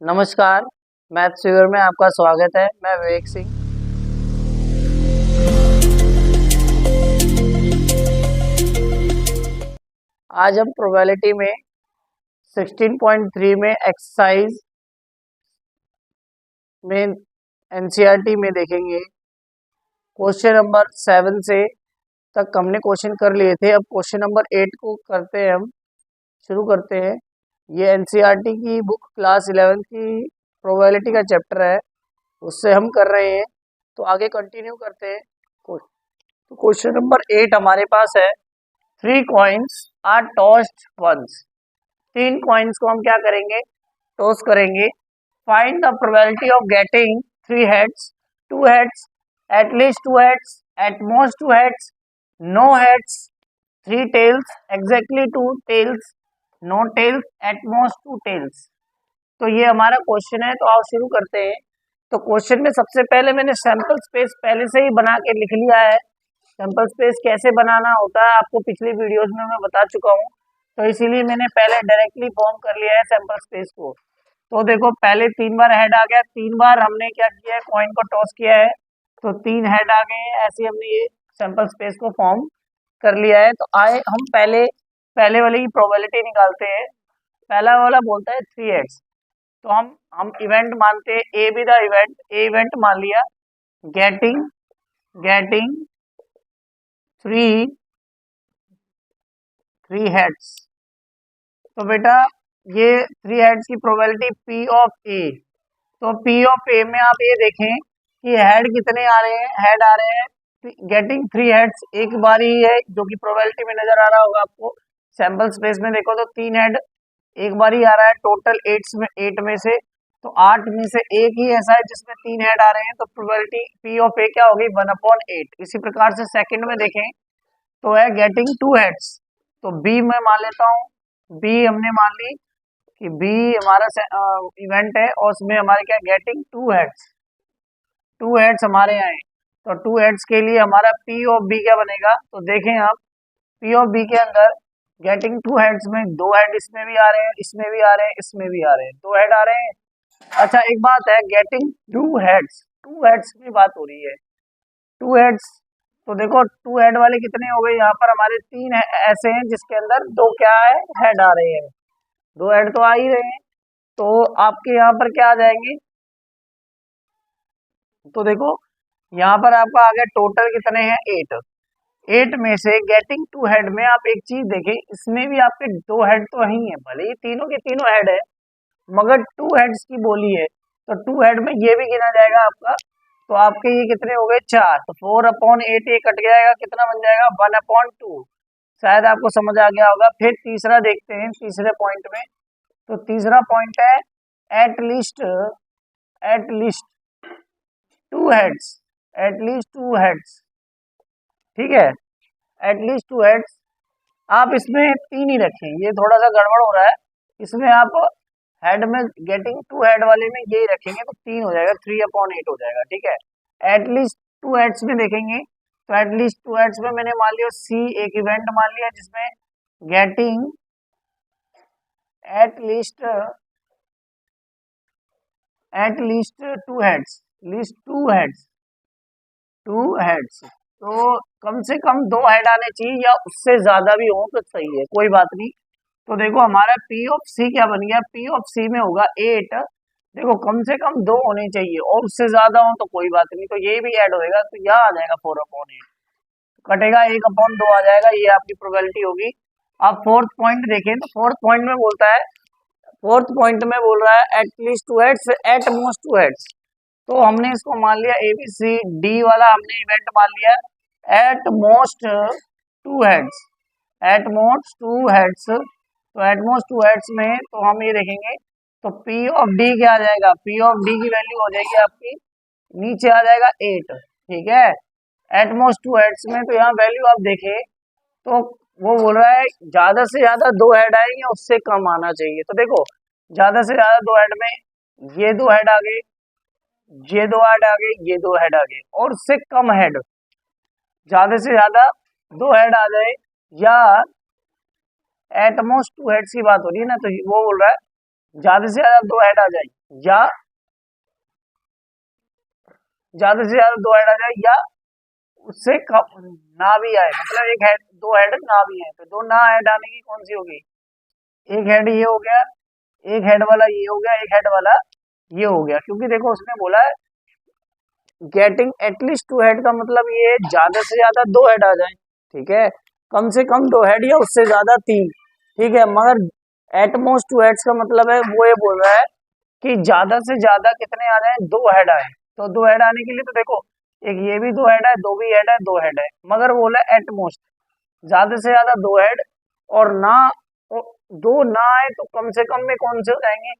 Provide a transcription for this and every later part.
नमस्कार, maths figure में आपका स्वागत है। मैं विवेक सिंह। आज हम प्रोबेबिलिटी में 16.3 में एक्सरसाइज में एनसीईआरटी में देखेंगे। क्वेश्चन नंबर 7 से तक हमने क्वेश्चन कर लिए थे। अब क्वेश्चन नंबर 8 को करते हैं, हम शुरू करते हैं। ये एनसीईआरटी की बुक क्लास 11 की प्रोबेबिलिटी का चैप्टर है, उससे हम कर रहे हैं। तो आगे कंटिन्यू करते हैं। तो क्वेश्चन नंबर 8 हमारे पास है, 3 coins are tossed once. 3 coins को हम क्या करेंगे, टॉस करेंगे। Find the probability of getting 3 heads, 2 heads, at least 2 heads, at most 2 heads, no heads, 3 tails, exactly 2 tails, no tails, at most 2 tails. तो ये हमारा क्वेश्चन है। तो आओ शुरू करते हैं। तो क्वेश्चन में सबसे पहले मैंने सैंपल स्पेस पहले से ही बना के लिख लिया है। सैंपल स्पेस कैसे बनाना होता है आपको पिछली वीडियोस में मैं बता चुका हूँ, तो इसीलिए मैंने पहले डायरेक्टली फॉर्म कर लिया है सैंपल स्पेस को। तो देखो, पहले 3 बार हेड आ गया, 3 बार हमने क्या किया है, कॉइन को टॉस किया है, तो 3 हेड आ गए हैं। ऐसे हमने ये सैंपल स्पेस को फॉर्म कर लिया है। तो आए हम पहले वाले की प्रोबेबिलिटी निकालते हैं। पहला वाला बोलता है 3 हेड्स, तो हम इवेंट मानते हैं, A be the event, A event मान लिया। Getting 3 heads. तो बेटा ये 3 हेड्स की प्रोबेबिलिटी पी ऑफ ए। तो पी ऑफ ए में आप ये देखें कि हेड कितने आ रहे हैं, हेड आ रहे हैं गेटिंग 3 हेड्स एक बार ही है, जो कि प्रोबेबिलिटी में नजर आ रहा होगा आपको। सैंपल स्पेस में देखो तो 3 हेड एक बार ही आ रहा है, टोटल 8 में से। तो 8 में से एक ही ऐसा है जिसमें 3 हेड आ रहे हैं, तो प्रोबेबिलिटी पी ऑफ ए क्या होगी, 1/8। इसी प्रकार से सेकंड में देखें तो है गेटिंग 2 हेड्स। तो बी में मान लेता हूँ, बी हमने मान ली कि बी हमारा इवेंट है और उसमें हमारे क्या गेटिंग 2 हेड्स, 2 हेड्स हमारे यहाँ है। तो 2 हेड्स के लिए हमारा पी ऑफ बी क्या बनेगा, तो देखें आप, पी ऑफ बी के अंदर गेटिंग 2 हेड्स में 2 हेड इसमें भी आ रहे हैं, इसमें भी आ रहे हैं, इसमें भी आ रहे हैं, 2 हेड आ रहे हैं। अच्छा एक बात है, गेटिंग 2 हेड्स, 2 हेड्स की बात हो रही है, 2 हेड्स। तो देखो 2 हेड वाले कितने हो गए, यहाँ पर हमारे 3 ऐसे हैं जिसके अंदर 2 क्या है, हेड आ रहे हैं, 2 हेड तो आ ही रहे हैं। तो आपके यहाँ पर क्या आ जाएंगे, तो देखो यहाँ पर आपका आ गया टोटल कितने हैं, 8 में से गेटिंग 2 हेड में आप एक चीज देखें, इसमें भी आपके 2 हेड तो ही है, भले ही तीनों के तीनों हेड है, मगर 2 हेड्स की बोली है, तो 2 हेड में ये भी गिना जाएगा आपका। तो आपके ये कितने हो गए, 4। तो 4/8 ये कट जाएगा, कितना बन जाएगा, 1/2। शायद आपको समझ आ गया होगा। फिर तीसरा देखते हैं, तीसरे पॉइंट में। तो तीसरा पॉइंट है एटलीस्ट 2 हेड्स, एटलीस्ट 2 हेड्स, ठीक है, एटलीस्ट 2 हेड्स। आप इसमें 3 ही रखें, ये थोड़ा सा गड़बड़ हो रहा है, इसमें आप हेड में गेटिंग 2 हेड वाले में यही रखेंगे तो 3 हो जाएगा, 3/8 हो जाएगा, ठीक है। एटलीस्ट 2 हेड्स में देखेंगे तो एटलीस्ट 2 हेड्स में मैंने मान लिया सी एक इवेंट मान लिया, जिसमें getting at least 2 heads, least 2 heads. तो कम से कम 2 हेड आने चाहिए या उससे ज्यादा भी हो तो सही है, कोई बात नहीं। तो देखो हमारा पी ऑफ सी क्या बन गया, पी ऑफ सी में होगा 8। देखो कम से कम 2 होने चाहिए और उससे ज्यादा हो तो कोई बात नहीं, तो ये भी ऐड होएगा, तो यह आ जाएगा 4/8, कटेगा 1/2 आ जाएगा, ये आपकी प्रोबेबिलिटी होगी। अब फोर्थ पॉइंट देखें तो फोर्थ पॉइंट में बोलता है, फोर्थ पॉइंट में बोल रहा है at least 2 heads, at most 2 heads. तो हमने इसको मान लिया ABCD वाला हमने इवेंट मान लिया, eight most 2 heads, at most 2 heads. तो एट मोस्ट 2 हेड्स में तो हम ये देखेंगे, तो P ऑफ D क्या आ जाएगा, P ऑफ D की वैल्यू हो जाएगी आपकी, नीचे आ जाएगा 8, ठीक है। एट मोस्ट 2 हेड्स में तो यहाँ वैल्यू आप देखें तो वो बोल रहा है ज्यादा से ज्यादा 2 हेड आएंगे, उससे कम आना चाहिए। तो देखो ज्यादा से ज्यादा 2 हेड में ये 2 हेड आ गए, ये 2 हेड आ गए, ये 2 हेड आ गए, और उससे कम हेड, ज्यादा से ज्यादा 2 हेड आ जाए या एटमोस्ट 2 हेड्स की बात हो रही है ना, तो वो बोल रहा है ज्यादा से ज्यादा 2 हेड आ जाए या ज्यादा से ज्यादा दो हेड आ जाए या उससे कम ना भी आए, मतलब एक हेड दो हेड ना भी है, तो दो ना हेड आने की कौन सी होगी, एक हेड ये हो गया, एक हेड वाला ये हो गया, एक हेड वाला ये हो गया, क्योंकि देखो उसने बोला है गेटिंग एटलीस्ट टू हेड का मतलब ये है ज्यादा से ज्यादा दो हेड आ जाए, ठीक है, कम से कम दो हेड या उससे ज्यादा तीन, ठीक है, मगर एटमोस्ट टू हेड्स का मतलब है वो ये बोल रहा है कि ज्यादा से ज्यादा कितने आ जाए, दो हेड आए, तो दो हेड आने के लिए तो देखो एक ये भी दो हेड है, दो भी हेड है, दो हेड है, मगर बोला एटमोस्ट ज्यादा से ज्यादा दो हेड, और ना दो ना आए तो कम से कम में कौन से हो जाएंगे,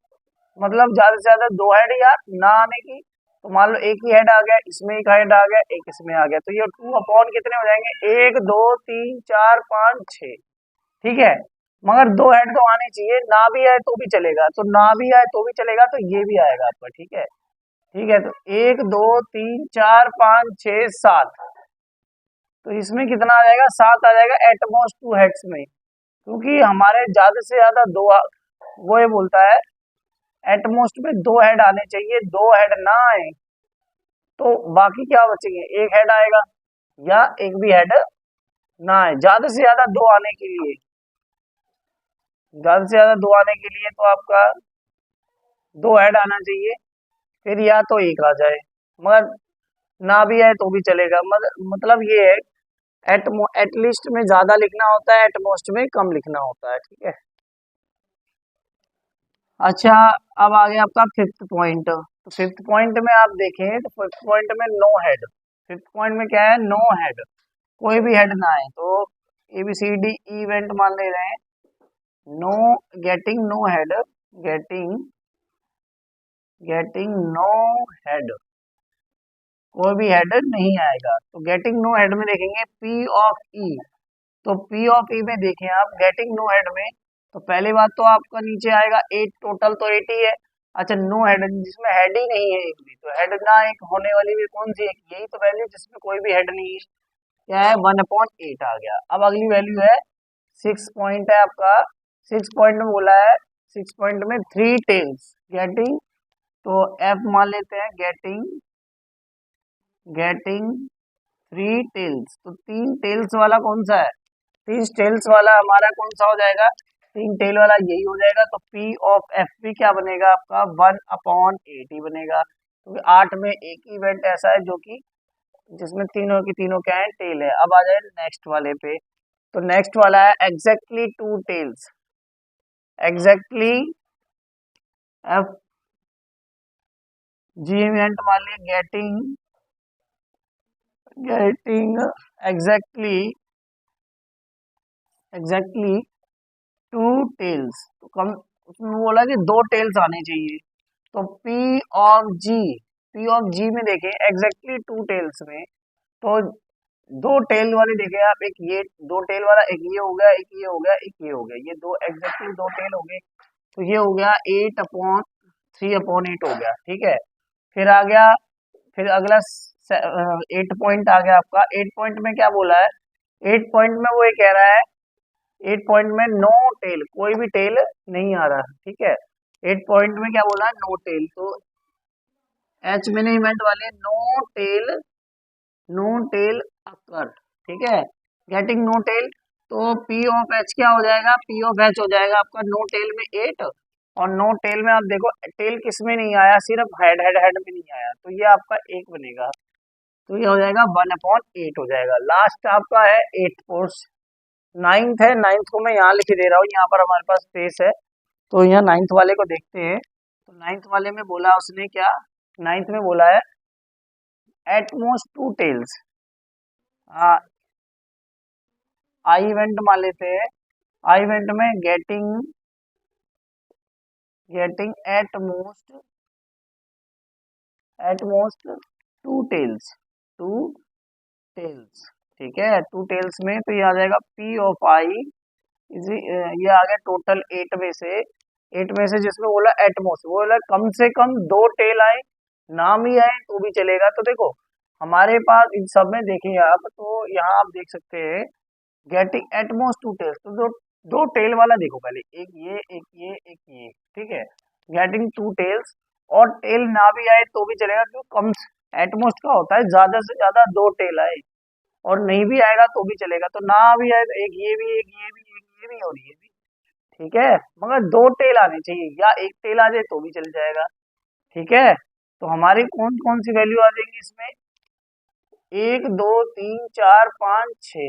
मतलब ज्यादा से ज्यादा दो हेड या ना आने की, तो मान लो एक ही हेड आ गया, इसमें एक हेड आ गया, एक इसमें आ गया, तो ये टू अपॉन कितने हो जाएंगे, एक दो तीन चार पाँच छः, ठीक है, मगर दो हेड तो आने चाहिए, ना भी आए तो भी चलेगा, तो ना भी आए तो भी चलेगा, तो ये भी आएगा आपका, ठीक है, ठीक है, तो एक दो तीन चार पाँच छः सात, तो इसमें कितना आ जाएगा, सात आ जाएगा एटमोस्ट टू हेड्स में, क्योंकि हमारे ज्यादा से ज्यादा दो वो ये बोलता है एटमोस्ट में दो हेड आने चाहिए, दो हेड ना आए तो बाकी क्या बचेंगे, एक हेड आएगा या एक भी हेड ना आए, ज्यादा से ज्यादा दो आने के लिए, ज्यादा से ज्यादा दो आने के लिए तो आपका दो हेड आना चाहिए, फिर या तो एक आ जाए, मगर ना भी आए तो भी चलेगा, मतलब ये है एटलीस्ट में ज्यादा लिखना होता है, एटमोस्ट में कम लिखना होता है, ठीक है। अच्छा, अब आ गया आपका फिफ्थ पॉइंट, तो फिफ्थ पॉइंट में आप देखें तो फिफ्थ पॉइंट में नो हेड, फिफ्थ पॉइंट में क्या है, नो हेड, कोई भी हेड ना आए, तो ABCD इवेंट मान ले रहे हैं, no getting no head, getting getting no head, कोई भी हेड नहीं आएगा, तो गेटिंग नो हेड में देखेंगे P ऑफ E, तो P ऑफ E में देखें आप गेटिंग नो हेड में, तो पहली बात तो आपका नीचे आएगा 8, टोटल तो 8 ही है, अच्छा नो हेड जिसमें हेड ही नहीं है एक भी, तो हेड ना एक होने वाली भी कौन सी है, यही तो वैल्यू जिसमें कोई भी हेड नहीं है, क्या है 1/8 आ गया। अब अगली वैल्यू है 6 पॉइंट है आपका, 6 पॉइंट में बोला है 6 पॉइंट में थ्री टेल्स गेटिंग, तो F मान लेते हैं गेटिंग गेटिंग थ्री टेल्स, तो तीन टेल्स वाला कौन सा है, तीन टेल्स वाला हमारा कौन सा हो जाएगा, तीन टेल वाला यही हो जाएगा, तो P ऑफ F भी क्या बनेगा आपका 1/8 ही बनेगा, क्योंकि 8 में एक इवेंट ऐसा है जो कि जिसमें तीनों की तीनों क्या है टेल है। अब आ जाए नेक्स्ट वाले पे, तो नेक्स्ट वाला है exactly two tails, exactly F G event मान लिया getting getting exactly exactly two tails, तो कम उसमें बोला कि दो टेल्स आने चाहिए, तो पी ऑफ जी में देखें एग्जैक्टली टू टेल्स में, तो दो टेल वाले देखे आप, एक ये दो टेल वाला, एक ये हो गया, एक ये हो गया, एक ये हो गया, ये दो एग्जैक्टली दो टेल हो गए, तो ये हो गया 8/3/8 हो गया, ठीक है, फिर आ गया, फिर अगला 8 पॉइंट आ गया आपका, 8 पॉइंट में क्या बोला है, 8 पॉइंट में वो ये कह रहा है 8 पॉइंट में नो टेल, कोई भी टेल नहीं आ रहा, ठीक है, 8 पॉइंट में क्या बोला है नो टेल, तो एच मिनी इवेंट वाले नो टेल अकर, ठीक है, गेटिंग नो टेल, तो P ऑफ H क्या हो जाएगा, P ऑफ H हो जाएगा आपका नो टेल में 8, और नो टेल में आप देखो टेल किस में नहीं आया, सिर्फ हेड हेड हेड में नहीं आया, तो ये आपका एक बनेगा, तो ये हो जाएगा 1/8 हो जाएगा, लास्ट आपका है 8 फोर्स, नाइन्थ है, नाइन्थ को मैं यहाँ लिख दे रहा हूँ, यहाँ पर हमारे पास स्पेस है, तो यहाँ नाइन्थ वाले को देखते हैं, तो नाइन्थ वाले में बोला उसने क्या, नाइन्थ में बोला है at most two tails, I event मान लेते हैं, आई इवेंट में getting getting at most two tails, ठीक है, टू टेल्स में तो ये आ जाएगा P ऑफ आई, ये आ गया टोटल 8 में से, 8 में से जिसमें बोला एटमोस्ट, वो बोला कम से कम दो टेल आए, नाम ही आए तो भी चलेगा, तो देखो हमारे पास इन सब में देखेंगे आप, तो यहाँ आप देख सकते हैं गेटिंग एटमोस्ट टू टेल्स, तो दो दो टेल वाला देखो पहले, एक ये एक ये एक ये, ठीक है, गेटिंग टू टेल्स, और टेल ना भी आए तो भी चलेगा, क्यों कम एटमोस्ट का होता है ज्यादा से ज्यादा 2 टेल आए, और नहीं भी आएगा तो भी चलेगा, तो ना भी आए तो एक ये भी, एक ये भी, एक ये भी और ये भी, ठीक है, मगर 2 टेल आने चाहिए, या एक टेल आ जाए तो भी चल जाएगा, ठीक है। तो हमारी कौन कौन सी वैल्यू आ जाएंगी इसमें, 1 2 3 4 5 6,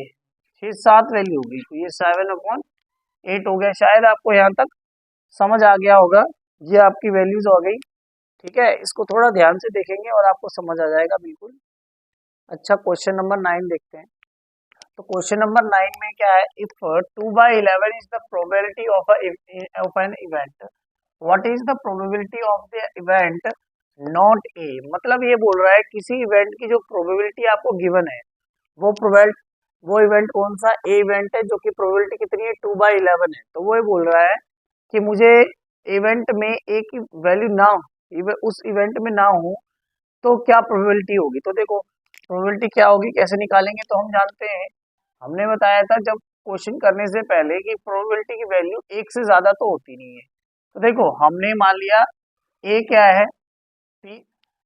6 7 वैल्यू होगी, तो ये 7/8 हो गया। शायद आपको यहाँ तक समझ आ गया होगा, ये आपकी वैल्यूज हो गई, ठीक है। इसको थोड़ा ध्यान से देखेंगे और आपको समझ आ जाएगा बिल्कुल। अच्छा, क्वेश्चन नंबर 9 देखते हैं। तो क्वेश्चन नंबर 9 में क्या है, if 2/11 is the probability of an event, what is the probability of the event not a, मतलब ये बोल रहा है किसी इवेंट की जो प्रोबेबिलिटी आपको गिवन है, वो प्रोबेबिलिटी, वो इवेंट कौन सा, ए इवेंट है, जो कि प्रोबेबिलिटी कितनी है, 2/11 है। तो वो ये बोल रहा है कि मुझे इवेंट में ए की वैल्यू ना हो, उस इवेंट में ना हो तो क्या प्रोबेबिलिटी होगी। तो देखो प्रोबेबिलिटी क्या होगी, कैसे निकालेंगे, तो हम जानते हैं, हमने बताया था जब क्वेश्चन करने से पहले कि प्रोबेबिलिटी की वैल्यू एक से ज्यादा तो होती नहीं है। तो देखो हमने मान लिया ए क्या है, पी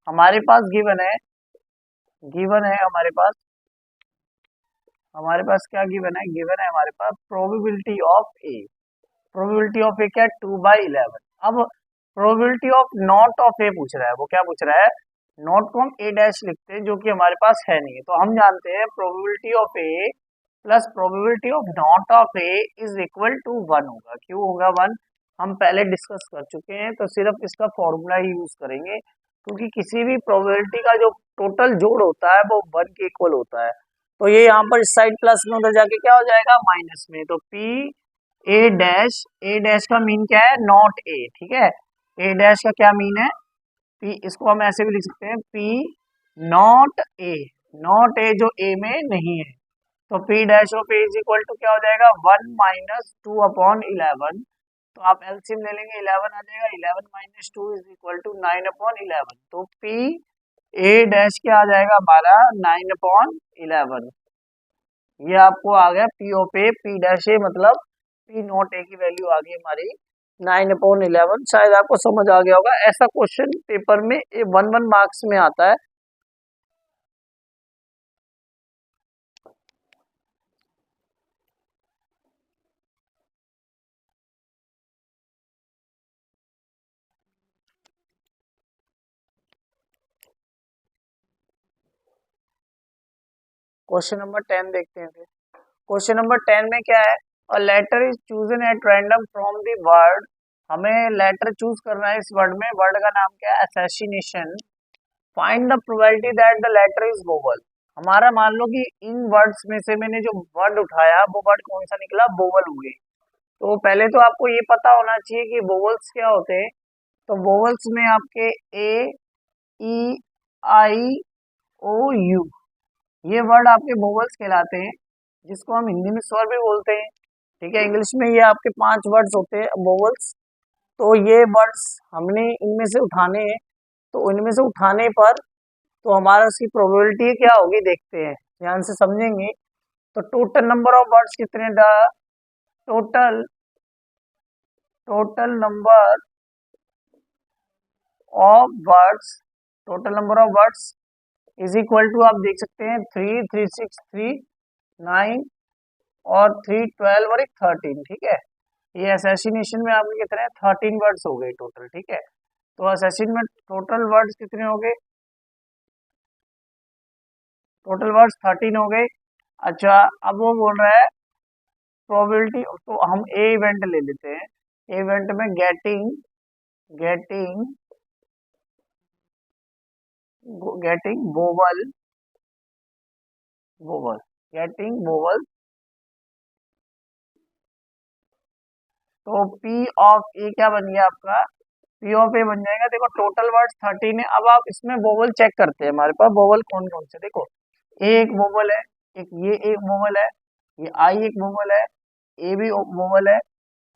हमारे पास गिवन है, हमारे पास क्या गिवन है हमारे पास probability of A, probability of A क्या है, 2/11। अब probability of not of A पूछ रहा है, वो क्या पूछ रहा है, नॉट को हम ए डैश लिखते हैं, जो कि हमारे पास है नहीं है। तो हम जानते हैं probability of A plus probability of not of A is equal to 1 होगा। क्यों होगा 1, हम पहले डिस्कस कर चुके हैं, तो सिर्फ इसका फॉर्मूला ही यूज करेंगे, क्योंकि किसी भी प्रोबेबिलिटी का जो टोटल जोड़ होता है वो 1 के इक्वल होता है। तो ये यहाँ पर इस साइड प्लस में, उधर जाके क्या हो जाएगा माइनस में। तो पी ए डैश का मीन क्या है, नॉट ए, ठीक है। ए डैश का क्या मीन है, पी, इसको हम ऐसे भी लिख सकते हैं, पी नॉट ए जो ए में नहीं है। तो P dash of A is equal to क्या हो जाएगा, 1 - 2/11। तो आप एलसीएम ले लेंगे, 11 आ जाएगा, 11 - 2 इज इक्वल टू 9/11। तो पी ए डैश क्या आ जाएगा हमारा, 9/11। ये आपको आ गया P of A, P dash A मतलब पी नॉट ए की वैल्यू आ गई हमारी 9/11। शायद आपको समझ आ गया होगा, ऐसा क्वेश्चन पेपर में 1 मार्क्स में आता है। क्वेश्चन नंबर 10 देखते हैं फिर। क्वेश्चन नंबर 10 में क्या है, a letter is chosen at random from the word, हमें लेटर चूज करना है इस वर्ड में, वर्ड का नाम क्या है, assassination. Find the probability that the letter is vowel. हमारा मान लो कि इन वर्ड्स में से मैंने जो वर्ड उठाया वो वर्ड कौन सा निकला, वोवल हुए। तो पहले तो आपको ये पता होना चाहिए कि वोवल्स क्या होते हैं। तो वोवल्स में आपके ए, ई, आई, ओ, यू, ये वर्ड आपके वोवल्स कहलाते हैं, जिसको हम हिंदी में स्वर भी बोलते हैं, ठीक है। इंग्लिश में ये आपके 5 वर्ड्स होते हैं वोवल्स। तो ये वर्ड्स हमने इनमें से उठाने हैं, तो इनमें से उठाने पर तो हमारा उसकी प्रोबेबिलिटी क्या होगी देखते हैं, ध्यान से समझेंगे। तो टोटल नंबर ऑफ वर्ड्स कितने, the total total number of words total number of words is equal to, आप देख सकते हैं 3 3 6 3 9 और 3 12 और एक 13, ठीक है। ये असैसिनेशन में आपके कितने 13 वर्ड्स हो गए टोटल, ठीक है। तो असैसिन में टोटल वर्ड्स कितने हो गए, टोटल वर्ड्स 13 हो गए। अच्छा, अब वो बोल रहा है प्रोबेबिलिटी, तो हम ए इवेंट ले लेते हैं। ए इवेंट में getting getting getting vowel vowel getting vowel. तो पी ऑफ ए क्या बन गया आपका, पी ऑफ ए बन जाएगा। देखो टोटल वर्ड्स 13 है। अब आप इसमें वोवल चेक करते हैं, हमारे पास वोवल कौन कौन से, देखो ए एक वोवल है, एक वोवल है, ये आई एक वोवल है, ए भी वोवल है,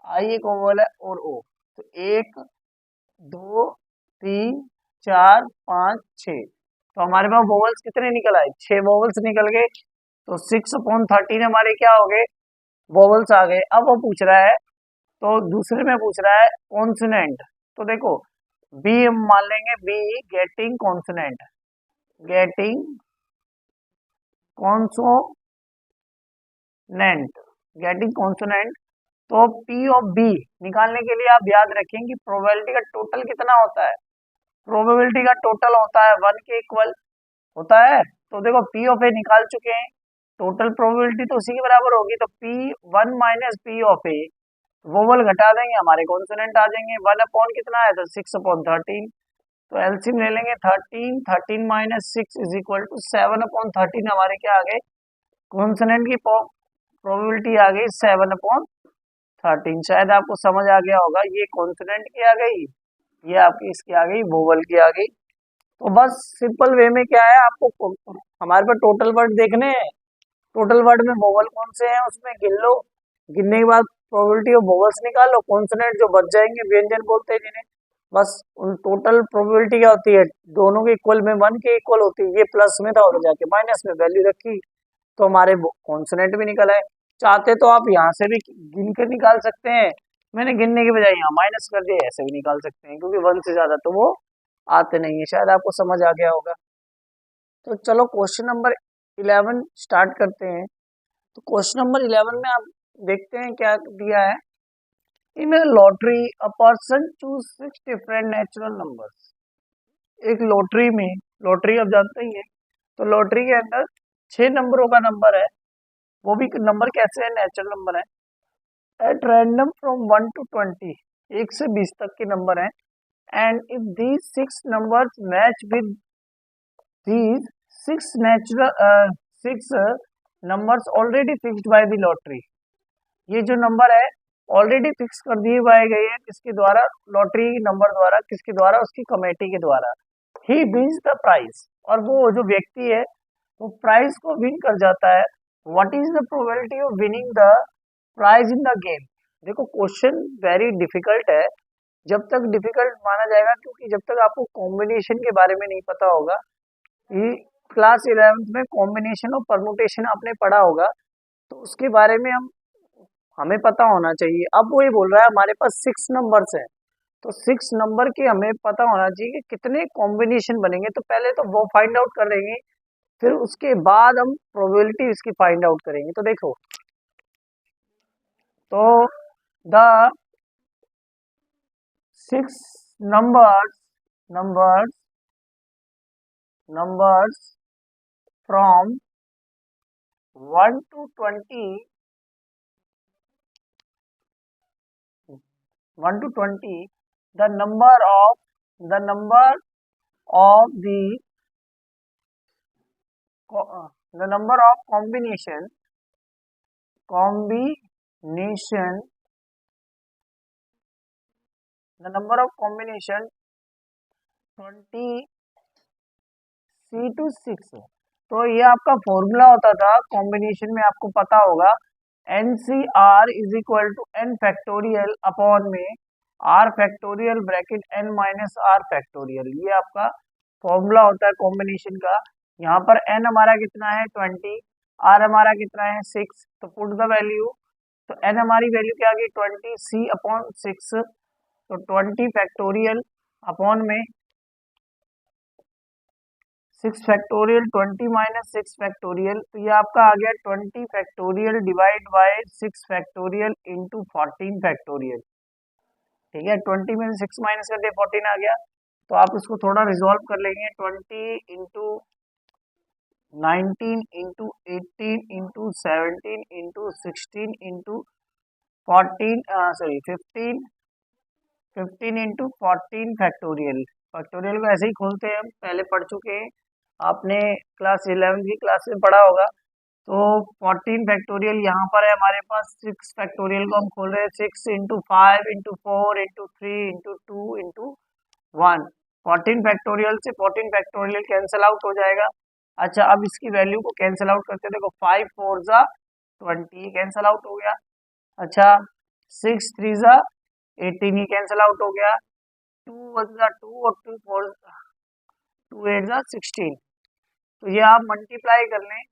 आई एक वोवल है और ओ। तो 1 2 3 4 5 6, तो हमारे पास वोवल्स कितने निकल आए, 6 वोवल्स निकल गए। तो 6/13 हमारे क्या हो गए, वोवल्स आ गए। अब वो पूछ रहा है, तो दूसरे में पूछ रहा है कॉन्सोनेंट। तो देखो बी हम मान लेंगे, be getting consonant, getting consonant, getting consonant. तो पी ऑफ बी निकालने के लिए आप याद रखें कि प्रोबेबिलिटी का टोटल कितना होता है, प्रोबेबिलिटी का टोटल होता है 1 के इक्वल होता है। तो देखो पी ऑफ ए निकाल चुके हैं, टोटल प्रोबेबिलिटी तो उसी के बराबर होगी, तो P 1 minus P of A, vowel घटा देंगे हमारे कॉन्सोनेंट आ जाएंगे, 1 अपॉन कितना है तो 6 अपॉन 13, तो एलसीएम ले लेंगे 13, 13 minus 6 is equal to 7 upon 13, हमारे क्या आ गए कॉन्सोनेंट की प्रोबेबिलिटी आ गई 7 अपॉन 13। शायद आपको समझ आ गया होगा, ये कॉन्सोनेंट की आ गई, ये आपकी इसकी आ गई वोवल की आ गई। तो बस सिंपल वे में क्या है, आपको हमारे पास टोटल वर्ड देखने हैं, टोटल वर्ड में वोवल कौन से हैं उसमें गिन लो, गिनने के बाद प्रोबेबिलिटी ऑफ वोवल्स निकालो, कॉन्सोनेंट जो बच जाएंगे व्यंजन बोलते हैं जिन्हें, बस उन टोटल प्रोबेबिलिटी क्या होती है, दोनों के इक्वल में 1 के इक्वल होती है, ये प्लस में था और जाके माइनस में वैल्यू रखी तो हमारे कॉन्सोनेंट भी निकल आए। चाहते तो आप यहाँ से भी गिन कर निकाल सकते हैं, मैंने गिनने के बजाय यहाँ माइनस कर दिया, ऐसे भी निकाल सकते हैं क्योंकि 1 से ज्यादा तो वो आते नहीं है। शायद आपको समझ आ गया होगा। तो चलो क्वेश्चन नंबर 11 स्टार्ट करते हैं। तो क्वेश्चन नंबर 11 में आप देखते हैं क्या दिया है। In lottery a person choose 6 different natural numbers. एक लॉटरी में, लॉटरी आप जानते ही है, तो लॉटरी के अंदर 6 नंबरों का नंबर है, वो भी नंबर कैसे है, नेचुरल नंबर है। एट रैंडम फ्रॉम 1 to 20, 1 से 20 तक के नंबर हैं। And if these 6 numbers match with these 6 natural 6 numbers already fixed by the lottery, ये जो नंबर है ऑलरेडी फिक्स कर दिए पाए गए हैं किसके द्वारा, लॉटरी नंबर द्वारा, किसके द्वारा, उसकी कमेटी के द्वारा। ही विन्स द प्राइज, और वो जो व्यक्ति है वो प्राइज को विन कर जाता है। What is the probability of winning the prize in the game. देखो क्वेश्चन वेरी डिफिकल्ट है, जब तक डिफिकल्ट माना जाएगा क्योंकि जब तक आपको कॉम्बिनेशन के बारे में नहीं पता होगा, ये क्लास 11th में कॉम्बिनेशन और परमुटेशन आपने पढ़ा होगा, तो उसके बारे में हमें पता होना चाहिए। अब वो ये बोल रहा है हमारे पास 6 नंबर्स हैं, तो 6 नंबर के हमें पता होना चाहिए कि कितने कॉम्बिनेशन बनेंगे, तो पहले तो वो फाइंड आउट करेंगे, फिर उसके बाद हम प्रोबेबिलिटी इसकी फाइंड आउट करेंगे। तो देखो, तो the 6 numbers numbers from 1 to 20, 1 to 20, the number of the number of combination the number of combination 20 C to 6। तो ये आपका फॉर्मूला होता था कॉम्बिनेशन में, आपको पता होगा NCR is equal to n factorial upon में R factorial bracket n minus R factorial, ये आपका फॉर्मूला होता है कॉम्बिनेशन का। यहाँ पर n हमारा कितना है 20, R हमारा कितना है 6, तो पुट द वैल्यू, तो n हमारी वैल्यू क्या आ गई 20 C अपॉन 6, तो 20 फैक्टोरियल अपॉन में 6 फैक्टोरियल, 20 माइनस 6 फैक्टोरियल, तो ये आपका आ गया 20 factorial divide by 6 factorial into 14 factorial. ठीक है, 20 में 6 माइनस कर दिया 14 आ गया, तो आप इसको थोड़ा रिजॉल्व कर लेंगे, 20 into 19 into 18 into 17 into 16 into 15 into 14 factorial. Factorial को ऐसे ही खोलते हैं, हम पहले पढ़ चुके हैं, आपने क्लास 11 की क्लास में पढ़ा होगा। तो 14 फैक्टोरियल यहाँ पर है हमारे पास, 6 फैक्टोरियल को हम खोल रहे हैं, 6 into 5 into 4 into 3 into 2 into 1, 14 factorial से 14 फैक्टोरियल कैंसिल आउट हो जाएगा। अच्छा, अब इसकी वैल्यू को कैंसिल आउट करते देखो, 5 4 जा 20 कैंसिल आउट हो गया। अच्छा, 6 3 जा 18 ही कैंसिल आउट हो गया, 2 1 जा 2 और 2 4 2 8 जा 16, तो ये आप मल्टीप्लाई कर लें,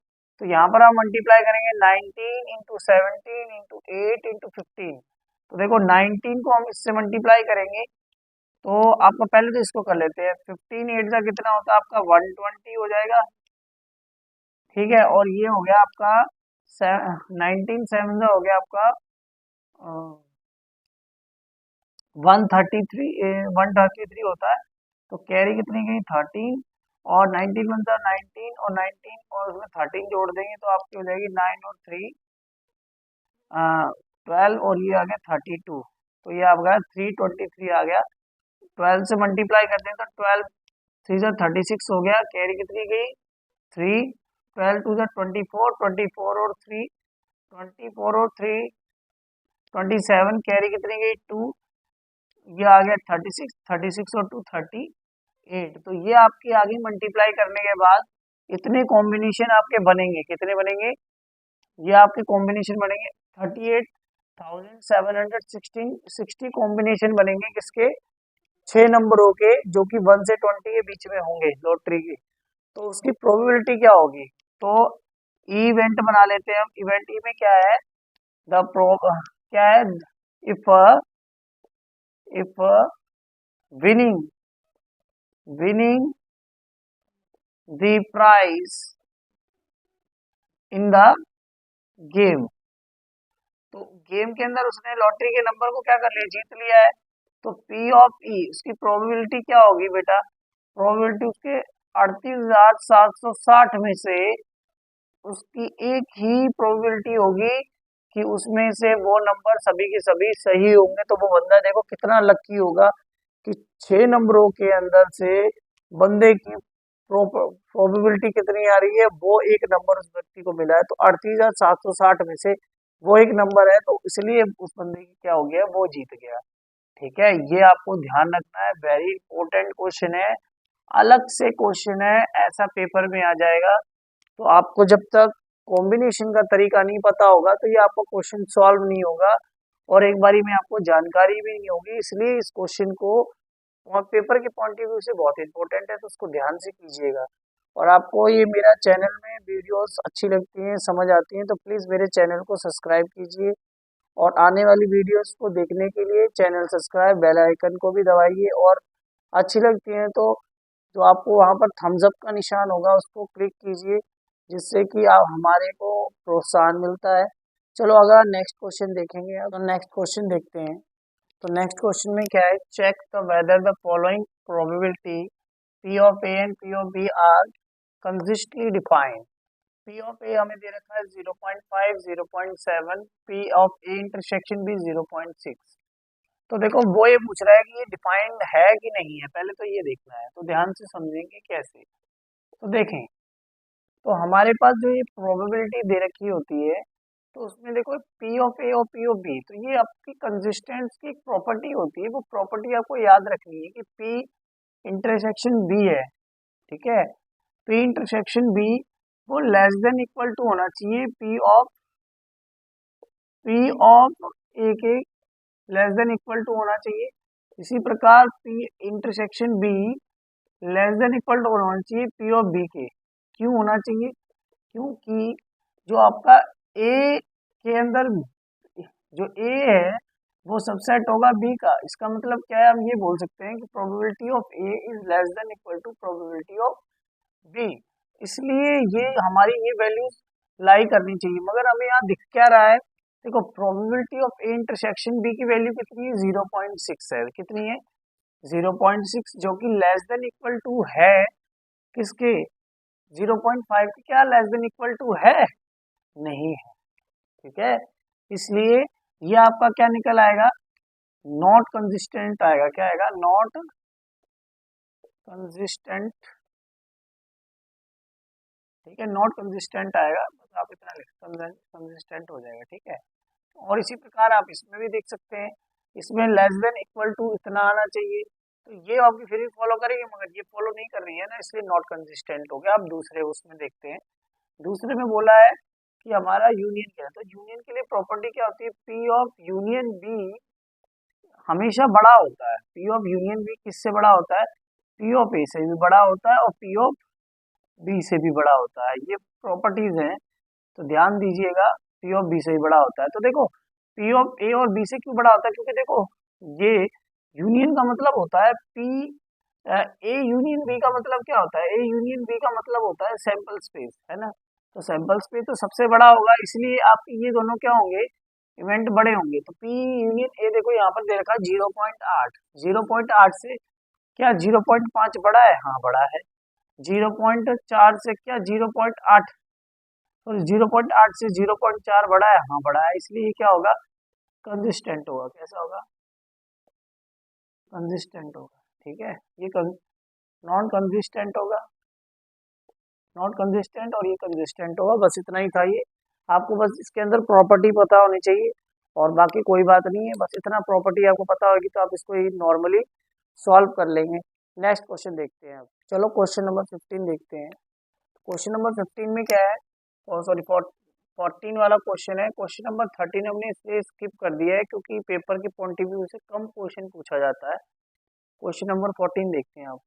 तो यहाँ पर आप मल्टीप्लाई करेंगे 19 इंटू 17 इंटू 8 इंटू 15, तो देखो 19 को हम इससे मल्टीप्लाई करेंगे तो आपका पहले तो इसको कर लेते हैं। 15 8 का कितना होता है आपका 120 हो जाएगा, ठीक है। और ये हो गया आपका 19 7 का हो गया आपका 133 होता है। तो कैरी कितनी गई 13, और 19 बनता है 19, और 19 और उसमें 13 जोड़ देंगे तो आपकी हो जाएगी 9 और 3 12, और ये आ गया 32। तो ये आपका 323 आ गया। 12 से मल्टीप्लाई करते हैं तो 12 3 से 36 हो गया। कैरी कितनी गई 3, 12 2 से 24, 24 और 3 24 और 3 27, कैरी कितनी गई 2, ये आ गया 36, 36 और 2 38। तो ये आपकी आगे मल्टीप्लाई करने के बाद इतने कॉम्बिनेशन आपके बनेंगे, कितने बनेंगे, ये आपके कॉम्बिनेशन बनेंगे 38,716 कॉम्बिनेशन बनेंगे किसके, 6 नंबरों के, जो कि 1 से 20 के बीच में होंगे लॉटरी की। तो उसकी प्रोबेबिलिटी क्या होगी, तो इवेंट बना लेते हैं हम। इवेंट ई में क्या है, द प्रो क्या है, if if winning winning the prize in the game, तो गेम के अंदर उसने लॉटरी के नंबर को क्या कर लिया, जीत लिया है। तो पी ऑफ ई उसकी प्रोबेबिलिटी क्या होगी बेटा, प्रोबेबिलिटी उसके 38,760 में से उसकी एक ही प्रोबेबिलिटी होगी कि उसमें से वो नंबर सभी के सभी सही होंगे। तो वो बंदा देखो कितना लकी होगा कि 6 नंबरों के अंदर से बंदे की प्रोबेबिलिटी कितनी आ रही है, वो एक नंबर उस व्यक्ति को मिला है। तो 38,760 में से वो एक नंबर है, तो इसलिए उस बंदे की क्या हो गया, वो जीत गया। ठीक है, ये आपको ध्यान रखना है, वेरी इंपॉर्टेंट क्वेश्चन है, अलग से क्वेश्चन है, ऐसा पेपर में आ जाएगा। तो आपको जब तक कॉम्बिनेशन का तरीका नहीं पता होगा तो ये आपका क्वेश्चन सॉल्व नहीं होगा, और एक बारी में आपको जानकारी भी नहीं होगी। इसलिए इस क्वेश्चन को और पेपर के पॉइंट ऑफ व्यू से बहुत इंपॉर्टेंट है, तो उसको ध्यान से कीजिएगा। और आपको ये मेरा चैनल में वीडियोस अच्छी लगती हैं, समझ आती हैं, तो प्लीज़ मेरे चैनल को सब्सक्राइब कीजिए, और आने वाली वीडियोस को देखने के लिए चैनल सब्सक्राइब, बेल आइकन को भी दबाइए। और अच्छी लगती हैं तो जो आपको वहाँ पर थम्स अप का निशान होगा उसको क्लिक कीजिए, जिससे कि आप हमारे को प्रोत्साहन मिलता है। चलो अगर नेक्स्ट क्वेश्चन देखेंगे, तो नेक्स्ट क्वेश्चन देखते हैं। तो नेक्स्ट क्वेश्चन में क्या है, check the whether the following probability P of A and P of B are consistently defined. P of A हमें दे रखा है 0.5 0.7, पी ऑफ ए इंटरसेक्शन भी 0.6। तो देखो वो ये पूछ रहा है कि ये डिफाइंड है कि नहीं है, पहले तो ये देखना है। तो ध्यान से समझेंगे कैसे, तो देखें। तो हमारे पास जो ये प्रोबेबिलिटी दे रखी होती है, तो उसमें देखो पी ऑफ ए और पी ऑफ बी, तो ये आपकी कंसिस्टेंस की एक प्रॉपर्टी होती है। वो प्रॉपर्टी आपको याद रखनी है कि पी इंटरसेक्शन बी है, ठीक है। पी इंटरसेक्शन बी वो लेस देन इक्वल टू होना चाहिए पी ऑफ ए के, लेस देन इक्वल टू होना चाहिए। इसी प्रकार P intersection B less than equal to होना चाहिए पी ऑफ बी के। क्यों होना चाहिए, क्योंकि जो आपका ए के अंदर जो ए है वो सबसेट होगा बी का। इसका मतलब क्या है, हम ये बोल सकते हैं कि probability of A is less than equal to probability of B. इसलिए ये हमारी ये वैल्यूज लाई करनी चाहिए। मगर हमें यहाँ दिख क्या रहा है, देखो probability of A intersection B की वैल्यू कितनी है 0.6 है, कितनी है 0.6, जो कि लेस देन इक्वल टू है किसके, 0.5 के। क्या लेस देन इक्वल टू है, नहीं है, ठीक है। इसलिए ये आपका क्या निकल आएगा, नॉट कंसिस्टेंट आएगा। क्या आएगा, नॉट कंसिस्टेंट, ठीक है, नॉट कंसिस्टेंट आएगा। बस आप इतना लिख, कंसिस्टेंट हो जाएगा, ठीक है। और इसी प्रकार आप इसमें भी देख सकते हैं, इसमें लेस देन इक्वल टू इतना आना चाहिए। तो ये आपकी फिर फॉलो करेगी, मगर ये फॉलो नहीं कर रही है ना, इसलिए नॉट कंसिस्टेंट हो गया। आप दूसरे उसमें देखते हैं, दूसरे में बोला है कि हमारा यूनियन क्या है। तो यूनियन के लिए प्रॉपर्टी क्या होती है, पी ऑफ यूनियन बी हमेशा बड़ा होता है। पी ऑफ यूनियन बी किससे बड़ा होता है, पी ऑफ ए से भी बड़ा होता है और पी ऑफ बी से भी बड़ा होता है। ये प्रॉपर्टीज हैं, तो ध्यान दीजिएगा, पी ऑफ बी से भी बड़ा होता है। तो देखो पी ऑफ ए और बी से क्यों बड़ा होता है, क्योंकि देखो ये यूनियन का मतलब होता है पी, ए यूनियन बी का मतलब क्या होता है, ए यूनियन बी का मतलब होता है सैंपल स्पेस, है ना। तो सैंपल स्पेस तो सबसे बड़ा होगा, इसलिए आप ये दोनों क्या होंगे, इवेंट बड़े होंगे। तो पी यूनियन ए देखो यहाँ पर दे रखा है 0.8, 0.8 से क्या 0.5 बड़ा है, हाँ बड़ा है। 0.4 से क्या 0.8, तो 0.8 से 0.4 बड़ा है, हाँ बड़ा है, इसलिए ये क्या होगा, कंसिस्टेंट होगा। कैसा होगा, कंसिस्टेंट होगा, ठीक है। ये नॉन कंसिस्टेंट होगा, नॉट कंसिस्टेंट, और ये कंसिस्टेंट होगा। बस इतना ही था ये, आपको बस इसके अंदर प्रॉपर्टी पता होनी चाहिए, और बाकी कोई बात नहीं है, बस इतना प्रॉपर्टी आपको पता होगी तो आप इसको ही नॉर्मली सॉल्व कर लेंगे। नेक्स्ट क्वेश्चन देखते हैं अब, चलो क्वेश्चन नंबर 15 देखते हैं। क्वेश्चन नंबर 15 में क्या है, और सॉरी 14 वाला क्वेश्चन है। क्वेश्चन नंबर 13 हमने इसलिए स्किप कर दिया है क्योंकि पेपर के पॉइंट ऑफ व्यू से कम क्वेश्चन पूछा जाता है। क्वेश्चन नंबर 14 देखते हैं आप।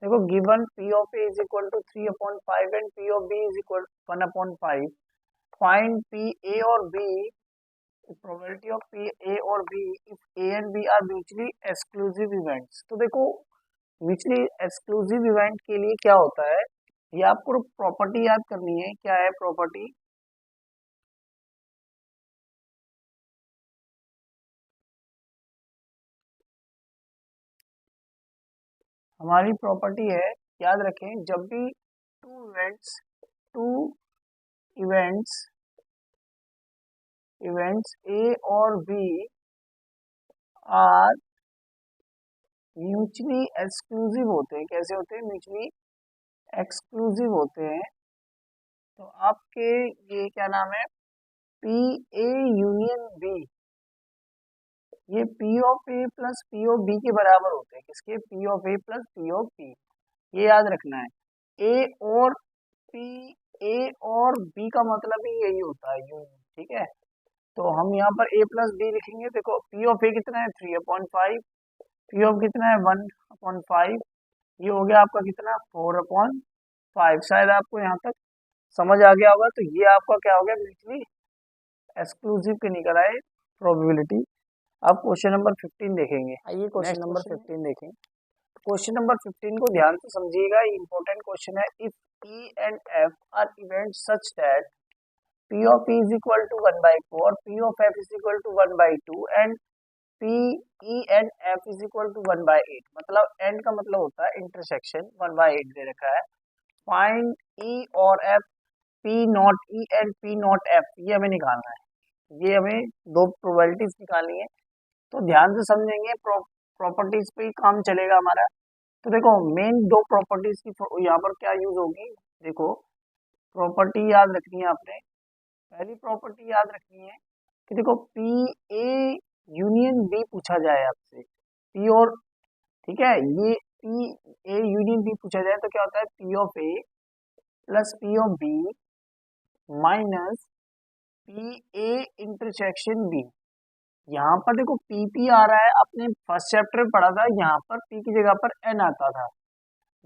देखो given P of A is equal to 3/5 and P of B is equal 1/5, find P A और B, probability of P A और B if A and B are mutually exclusive events. तो देखो mutually exclusive event के लिए क्या होता है, ये आपको प्रॉपर्टी याद करनी है। क्या है प्रॉपर्टी, हमारी प्रॉपर्टी है, याद रखें, जब भी टू इवेंट्स इवेंट्स ए और बी आर म्यूचुअली एक्सक्लूसिव होते हैं, कैसे होते हैं, म्यूचुअली एक्सक्लूसिव होते हैं, तो आपके ये क्या नाम है, पी ए यूनियन बी, ये P of A plus P of B के बराबर होते हैं। किसके, P of A plus P of B, ये याद रखना है। ए और पी, ए और बी का मतलब ही यही होता है, यूनियन, ठीक है। तो हम यहाँ पर ए प्लस बी लिखेंगे। देखो पी ऑफ ए कितना है 3/5, पी ऑफ कितना है 1/5, ये हो गया आपका कितना 4/5। शायद आपको यहाँ तक समझ आ गया होगा। तो ये आपका क्या हो गया, म्यूचुअली एक्सक्लूसिव के निकल आए प्रोबेबिलिटी। अब क्वेश्चन नंबर 15 देखेंगे, आइए क्वेश्चन नंबर 15 देखें। क्वेश्चन नंबर 15 को ध्यान से समझिएगा, इंपॉर्टेंट क्वेश्चन है। If E and F are event such that P of E is equal to 1/4, P of F is equal to 1/2 and P E and F is equal to 1/8, मतलब and का मतलब होता है intersection, 1/8 दे रखा है। Find E और F, P not E and P not F, ये हमें निकालना है। ये हमें दो प्रोबेबिलिटीज निकालनी है, तो ध्यान से समझेंगे, प्रॉपर्टीज पे ही काम चलेगा हमारा। तो देखो मेन दो प्रॉपर्टीज की यहाँ पर क्या यूज होगी, देखो प्रॉपर्टी याद रखनी है आपने। पहली प्रॉपर्टी याद रखनी है कि देखो पी ए यूनियन बी पूछा जाए आपसे, पी और, ठीक है, ये पी ए यूनियन बी पूछा जाए तो क्या होता है, P of A plus P of B minus P A intersection B. यहाँ पर देखो पी आ रहा है, आपने फर्स्ट चैप्टर में पढ़ा था, यहाँ पर पी की जगह पर एन आता था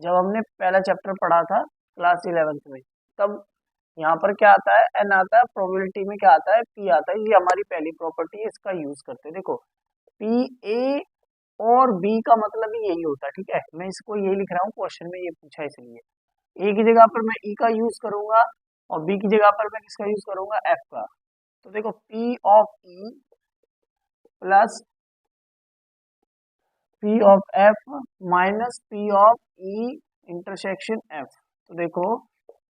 जब हमने पहला चैप्टर पढ़ा था क्लास 11th में, तब यहाँ पर क्या आता है, एन आता है, प्रोबेबिलिटी में क्या आता है, पी आता है। ये हमारी पहली प्रॉपर्टी है, इसका यूज करते हैं। देखो पी ए और बी का मतलब ही यही होता है, ठीक है। मैं इसको यही लिख रहा हूँ, क्वेश्चन में ये पूछा इसलिए। ए की जगह पर मैं ई का यूज करूंगा और बी की जगह पर मैं किसका यूज करूंगा, एफ का। तो देखो P of E plus P of F minus P of E intersection F. तो देखो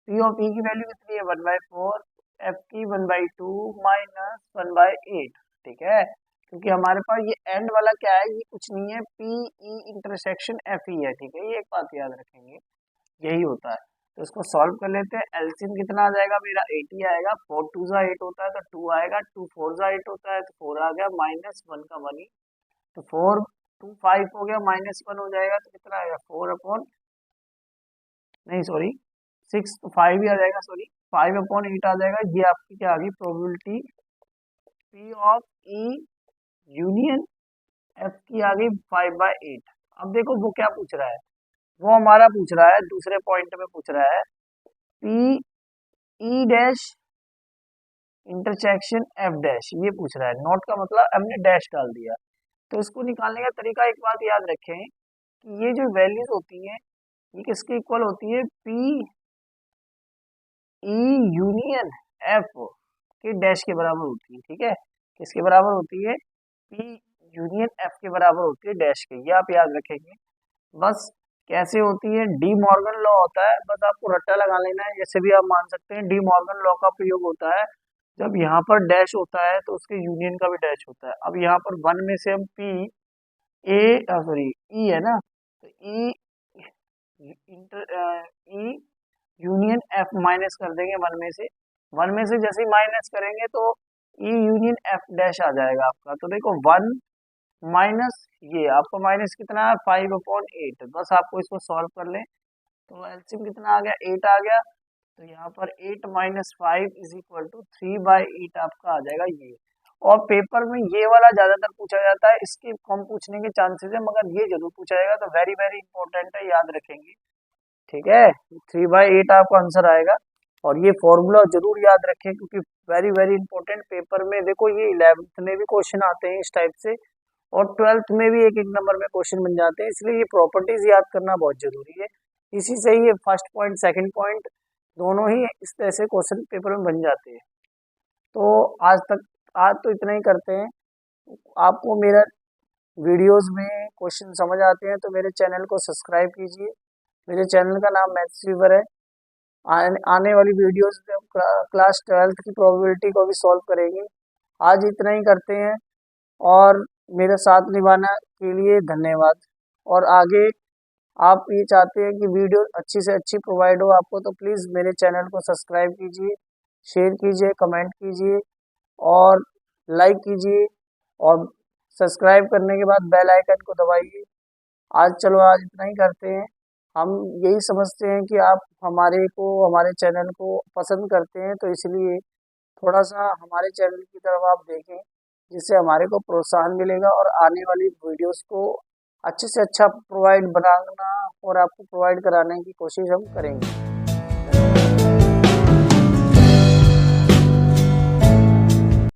पी ऑफ ई की वैल्यू कितनी है 1/4, एफ की 1/2 माइनस 1/8, ठीक है। क्योंकि हमारे पास ये एंड वाला क्या है, ये कुछ नहीं है, पी ई इंटरसेक्शन एफ ही है, ठीक है। ये एक बात याद रखेंगे, यही होता है। तो इसको सॉल्व कर लेते हैं। एलसीएम कितना आ जाएगा मेरा, 80 आएगा। 4 2 जा 8 होता है तो 2 आएगा, 2 4 जा 8 होता है तो 4 आ गया, माइनस 1 का 1 ही, तो 4 2 5 हो गया, माइनस 1 हो जाएगा तो कितना आएगा 4 अपॉन, नहीं सॉरी 6, तो 5 ही आ जाएगा, सॉरी 5/8 आ जाएगा। ये आपकी क्या आ गई probability, P of E union F की आ गई 5/8। अब देखो वो क्या पूछ रहा है, वो हमारा पूछ रहा है दूसरे पॉइंट में पूछ रहा है P E dash intersection F dash, ये पूछ रहा है। नोट का मतलब हमने डैश डाल दिया, तो इसको निकालने का तरीका, एक बात याद रखें कि ये जो वैल्यूज होती हैं ये किसके इक्वल होती है, पी ई यूनियन एफ के डैश के बराबर होती है। ठीक है, किसके बराबर होती है, पी यूनियन एफ के बराबर होती है डैश के, ये आप याद रखेंगे। बस कैसे होती है, डी मॉर्गन लॉ होता है, बस आपको रट्टा लगा लेना है। जैसे भी आप मान सकते हैं डी मॉर्गन लॉ का प्रयोग होता है जब यहाँ पर डैश होता है तो उसके यूनियन का भी डैश होता है। अब यहाँ पर वन में से हम पी ए सॉरी ई है ना, तो ई ई यूनियन एफ माइनस कर देंगे वन में से। वन में से जैसे ही माइनस करेंगे तो ई यूनियन एफ डैश आ जाएगा आपका। तो देखो वन माइनस ये आपका माइनस कितना है, 5/8। बस आपको इसको सॉल्व कर लें तो एलसीएम कितना आ गया, 8 आ गया। तो यहाँ पर 8 माइनस 5 इज इक्वल टू 3/8 आपका आ जाएगा ये। और पेपर में ये वाला ज्यादातर पूछा जाता है, इसके कम पूछने के चांसेस है, मगर ये जरूर पूछा जाएगा, तो वेरी वेरी इंपॉर्टेंट है, याद रखेंगे। ठीक है, 3/8 आपका आंसर आएगा। और ये फॉर्मूला जरूर याद रखें क्योंकि वेरी वेरी इंपॉर्टेंट पेपर में, देखो ये 11th में भी क्वेश्चन आते हैं इस टाइप से, और 12th में भी एक एक नंबर में क्वेश्चन बन जाते हैं, इसलिए ये प्रॉपर्टीज याद करना बहुत जरूरी है। इसी से ही ये फर्स्ट पॉइंट सेकंड पॉइंट दोनों ही इस तरह से क्वेश्चन पेपर में बन जाते हैं। तो आज तो इतना ही करते हैं। आपको मेरा वीडियोस में क्वेश्चन समझ आते हैं तो मेरे चैनल को सब्सक्राइब कीजिए। मेरे चैनल का नाम मैथ्स वीवर है। आने वाली वीडियोस में हम क्लास 12th की प्रोबेबिलिटी को भी सॉल्व करेंगे। आज इतना ही करते हैं और मेरा साथ निभाने के लिए धन्यवाद। और आगे आप ये चाहते हैं कि वीडियो अच्छी से अच्छी प्रोवाइड हो आपको, तो प्लीज़ मेरे चैनल को सब्सक्राइब कीजिए, शेयर कीजिए, कमेंट कीजिए और लाइक कीजिए, और सब्सक्राइब करने के बाद बेल आइकन को दबाइए। आज इतना ही करते हैं। हम यही समझते हैं कि आप हमारे चैनल को पसंद करते हैं, तो इसलिए थोड़ा सा हमारे चैनल की तरफ आप देखें, जिससे हमारे को प्रोत्साहन मिलेगा और आने वाली वीडियोस को अच्छे से अच्छा प्रोवाइड बनाना और आपको प्रोवाइड कराने की कोशिश हम करेंगे।